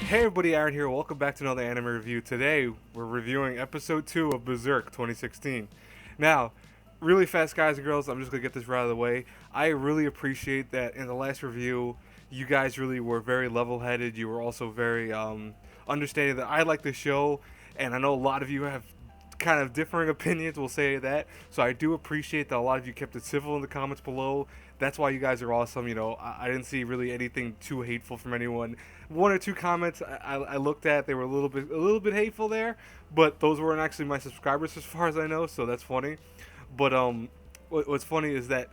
Hey everybody, Aaron here. Welcome back to another anime review. Today, we're reviewing episode 2 of Berserk 2016. Now, really fast guys and girls, I'm just going to get this right out of the way. I really appreciate that in the last review, you guys really were very level-headed. You were also very understanding that I like the show, and I know a lot of you have kind of differing opinions, we'll say that. So I do appreciate that a lot of you kept it civil in the comments below. That's why you guys are awesome. I didn't see really anything too hateful from anyone. One or two comments I looked at, they were a little bit hateful there, but those weren't actually my subscribers as far as I know, so that's funny. But what's funny is that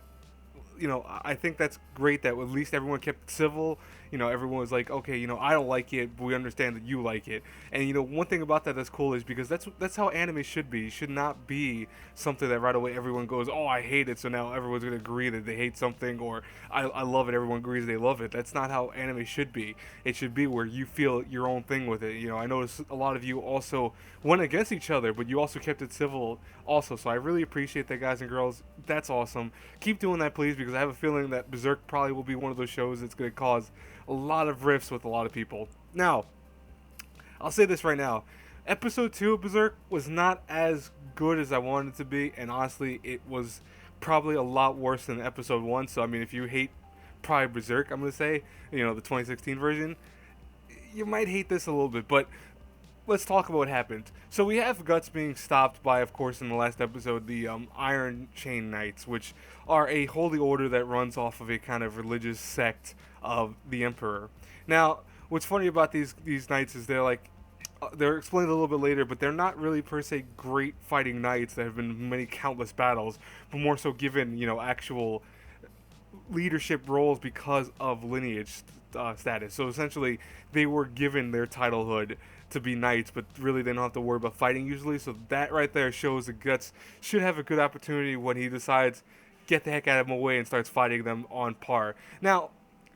I think that's great that at least everyone kept civil. Everyone was like, okay, I don't like it, but we understand that you like it. And one thing about that that's cool is because that's how anime should be. It should not be something that right away everyone goes, oh, I hate it, so now everyone's gonna agree that they hate something, or I love it, everyone agrees they love it. That's not how anime should be. It should be where you feel your own thing with it. I noticed a lot of you also went against each other, but you also kept it civil also. So I really appreciate that, guys and girls. That's awesome. Keep doing that, please, because I have a feeling that Berserk probably will be one of those shows that's going to cause a lot of rifts with a lot of people. Now, I'll say this right now. Episode 2 of Berserk was not as good as I wanted it to be, and honestly, it was probably a lot worse than episode 1. So, I mean, if you hate probably Berserk, I'm going to say, the 2016 version, you might hate this a little bit, but let's talk about what happened. So we have Guts being stopped by, of course, in the last episode, the Iron Chain Knights, which are a holy order that runs off of a kind of religious sect of the Emperor. Now, what's funny about these knights is they're explained a little bit later, but they're not really per se great fighting knights that have been in many countless battles, but more so given actual leadership roles because of lineage status. So essentially, they were given their titlehood to be knights, but really they don't have to worry about fighting usually. So that right there shows that Guts should have a good opportunity when he decides get the heck out of them away and starts fighting them on par. Now,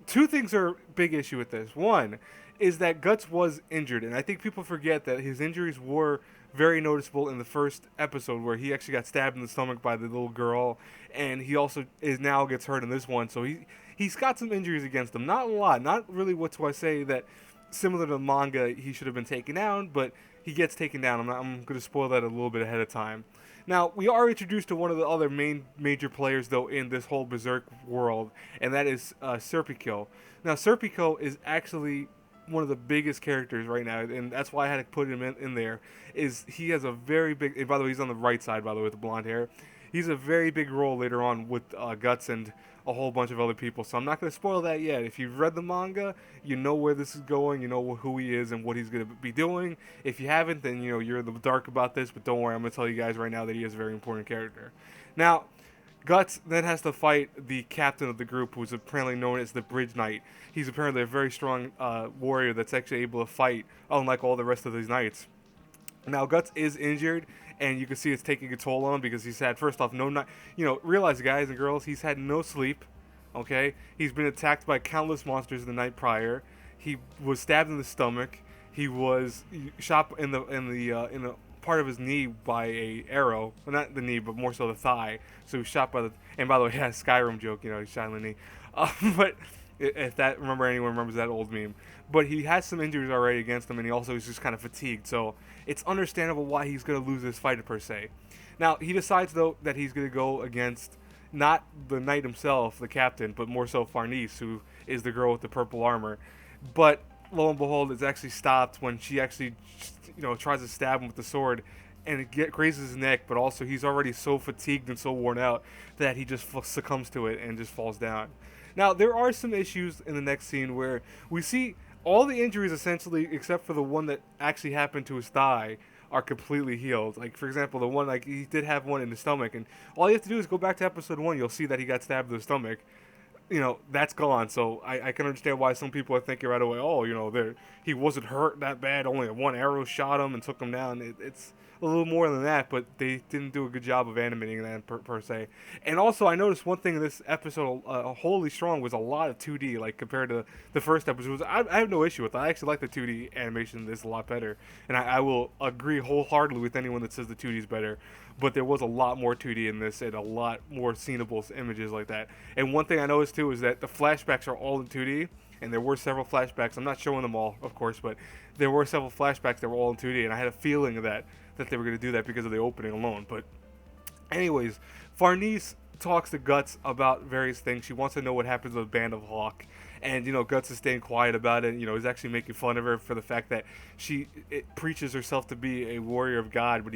two things are a big issue with this. One is that Guts was injured, and I think people forget that his injuries were very noticeable in the first episode where he actually got stabbed in the stomach by the little girl, and he also now gets hurt in this one. So he's got some injuries against him. Not a lot. Not really what do I say that similar to the manga he should have been taken down, but he gets taken down. I'm going to spoil that a little bit ahead of time. Now, we are introduced to one of the other major players, though, in this whole Berserk world, and that is Serpico. Now, Serpico is actually one of the biggest characters right now, and that's why I had to put him in there, is he has a very big, and by the way, he's on the right side, by the way, with the blonde hair. He's a very big role later on with Guts and a whole bunch of other people, so I'm not going to spoil that yet. If you've read the manga, you know where this is going, you know who he is and what he's going to be doing. If you haven't, then you're in the dark about this, but don't worry, I'm going to tell you guys right now that he is a very important character. Now, Guts then has to fight the captain of the group, who's apparently known as the Bridge Knight. He's apparently a very strong warrior that's actually able to fight, unlike all the rest of these knights. Now, Guts is injured, and you can see it's taking a toll on him because he's had, first off, no night. Realize, guys and girls, he's had no sleep. Okay, he's been attacked by countless monsters the night prior. He was stabbed in the stomach. He was shot in the part of his knee by a arrow. Well, not the knee, but more so the thigh. So he was shot by the. And by the way, yeah, Skyrim joke. He shot in the knee. But if anyone remembers that old meme. But he has some injuries already against him, and he also is just kind of fatigued. So it's understandable why he's going to lose this fight per se. Now, he decides, though, that he's going to go against not the knight himself, the captain, but more so Farnese, who is the girl with the purple armor. But lo and behold, it's actually stopped when she actually, tries to stab him with the sword, and it grazes his neck. But also, he's already so fatigued and so worn out that he just succumbs to it and just falls down. Now, there are some issues in the next scene where we see all the injuries, essentially, except for the one that actually happened to his thigh, are completely healed. Like, for example, the one, like, he did have one in the stomach, and all you have to do is go back to episode 1, you'll see that he got stabbed in the stomach. That's gone, so I can understand why some people are thinking right away, he wasn't hurt that bad, only one arrow shot him and took him down. It's a little more than that, but they didn't do a good job of animating that per se. And also, I noticed one thing in this episode, Holy Strong, was a lot of 2D, like, compared to the first episode. I have no issue with it. I actually like the 2D animation. This a lot better. And I will agree wholeheartedly with anyone that says the 2D is better. But there was a lot more 2D in this and a lot more sceneable images like that. And one thing I noticed, too, is that the flashbacks are all in 2D. and there were several flashbacks. I'm not showing them all, of course, but there were several flashbacks that were all in 2D, and I had a feeling that they were going to do that because of the opening alone. But anyways, Farnese talks to Guts about various things. She wants to know what happens with Band of Hawk. And, Guts is staying quiet about it. He's actually making fun of her for the fact that it preaches herself to be a warrior of God, but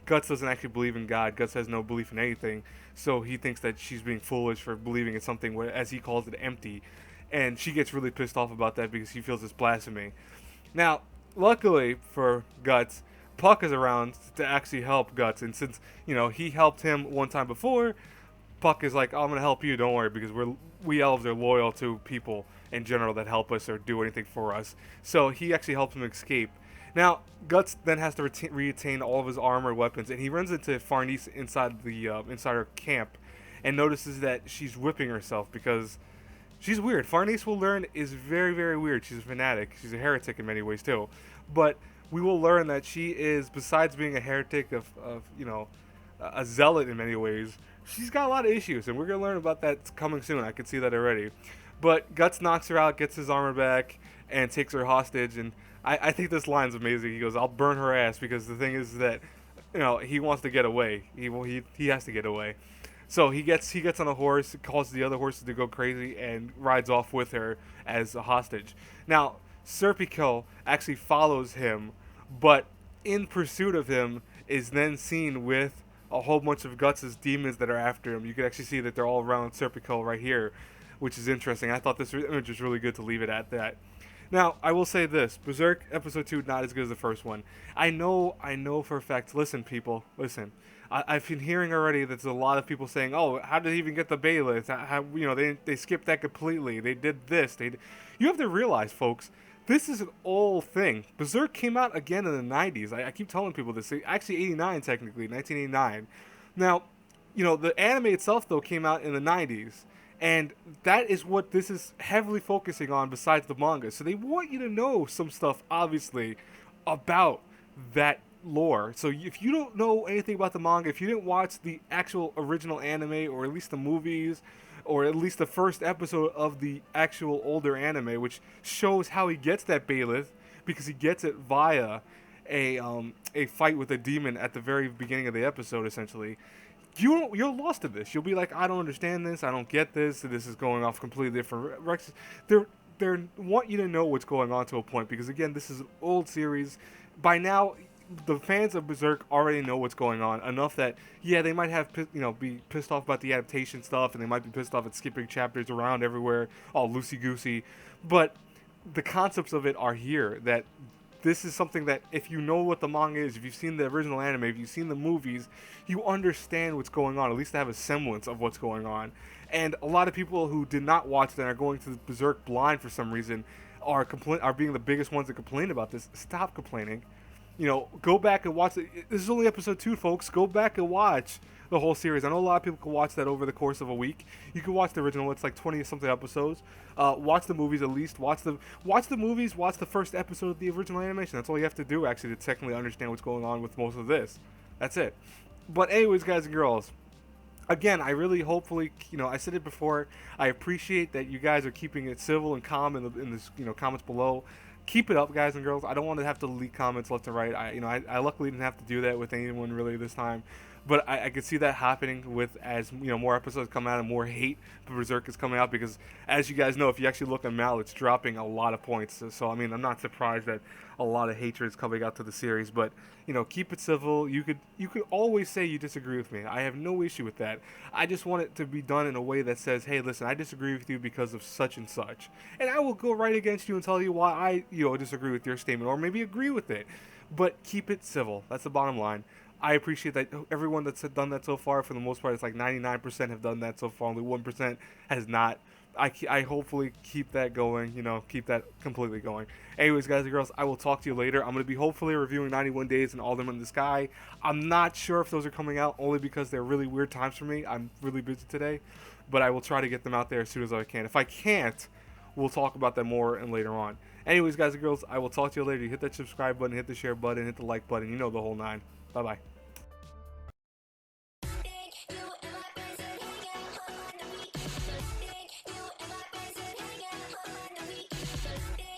Guts doesn't actually believe in God. Guts has no belief in anything. So he thinks that she's being foolish for believing in something, where, as he calls it, empty. And she gets really pissed off about that because he feels it's blasphemy. Now, luckily for Guts, Puck is around to actually help Guts. And since, he helped him one time before, Puck is like, oh, I'm going to help you, don't worry, because we elves are loyal to people in general that help us or do anything for us. So he actually helps him escape. Now, Guts then has to retain all of his armor and weapons, and he runs into Farnese inside her camp and notices that she's whipping herself because she's weird. Farnese, we'll learn, is very, very weird. She's a fanatic. She's a heretic in many ways, too. But we will learn that she is, besides being a heretic a zealot in many ways, she's got a lot of issues, and we're going to learn about that coming soon. I can see that already. But Guts knocks her out, gets his armor back, and takes her hostage. And I think this line's amazing. He goes, I'll burn her ass, because the thing is that, he wants to get away. He has to get away. So he gets on a horse, calls the other horses to go crazy, and rides off with her as a hostage. Now, Serpico actually follows him, but in pursuit of him is then seen with a whole bunch of Guts' demons that are after him. You can actually see that they're all around Serpico right here, which is interesting. I thought this image was really good to leave it at that. Now, I will say this. Berserk Episode 2, not as good as the first one. I know for a fact. Listen, people, listen. I've been hearing already that there's a lot of people saying, oh, how did he even get the Baylith? They skipped that completely. They did this. You have to realize, folks, this is an old thing. Berserk came out again in the 90s. I keep telling people this. Actually, 89, technically, 1989. Now, the anime itself, though, came out in the 90s. And that is what this is heavily focusing on besides the manga. So they want you to know some stuff, obviously, about that lore. So if you don't know anything about the manga, if you didn't watch the actual original anime, or at least the movies, or at least the first episode of the actual older anime, which shows how he gets that Baylith, because he gets it via a fight with a demon at the very beginning of the episode, essentially. You're lost to this. You'll be like, I don't understand this. I don't get this. This is going off completely different directions. They want you to know what's going on to a point, because again, this is an old series. By now, the fans of Berserk already know what's going on enough that, yeah, they might have be pissed off about the adaptation stuff, and they might be pissed off at skipping chapters around everywhere, all loosey goosey. But the concepts of it are here. That this is something that, if you know what the manga is, if you've seen the original anime, if you've seen the movies, you understand what's going on, at least to have a semblance of what's going on. And a lot of people who did not watch that and are going to Berserk blind for some reason are being the biggest ones that complain about this. Stop complaining. Go back and watch it. This is only episode 2, folks. Go back and watch the whole series. I know a lot of people can watch that over the course of a week. You can watch the original. It's like 20-something episodes. Watch the movies at least. Watch the movies. Watch the first episode of the original animation. That's all you have to do, actually, to technically understand what's going on with most of this. That's it. But anyways, guys and girls, again, I really, hopefully, I said it before, I appreciate that you guys are keeping it civil and calm in this, comments below. Keep it up, guys and girls. I don't want to have to leak comments left and right. I luckily didn't have to do that with anyone really this time. But I could see that happening with, as more episodes come out and more hate for Berserk is coming out, because as you guys know, if you actually look at Mal, it's dropping a lot of points. So I mean, I'm not surprised that a lot of hatred is coming out to the series. But keep it civil. You could always say you disagree with me. I have no issue with that. I just want it to be done in a way that says, hey, listen, I disagree with you because of such and such, and I will go right against you and tell you why I disagree with your statement, or maybe agree with it. But keep it civil. That's the bottom line. I appreciate that everyone that's done that so far, for the most part, it's like 99% have done that so far. Only 1% has not. I hopefully keep that going, keep that completely going. Anyways, guys and girls, I will talk to you later. I'm going to be hopefully reviewing 91 Days and All Them in the Sky. I'm not sure if those are coming out, only because they're really weird times for me. I'm really busy today, but I will try to get them out there as soon as I can. If I can't, we'll talk about them more and later on. Anyways, guys and girls, I will talk to you later. You hit that subscribe button, hit the share button, hit the like button. The whole 9. Bye-bye. Week. so long,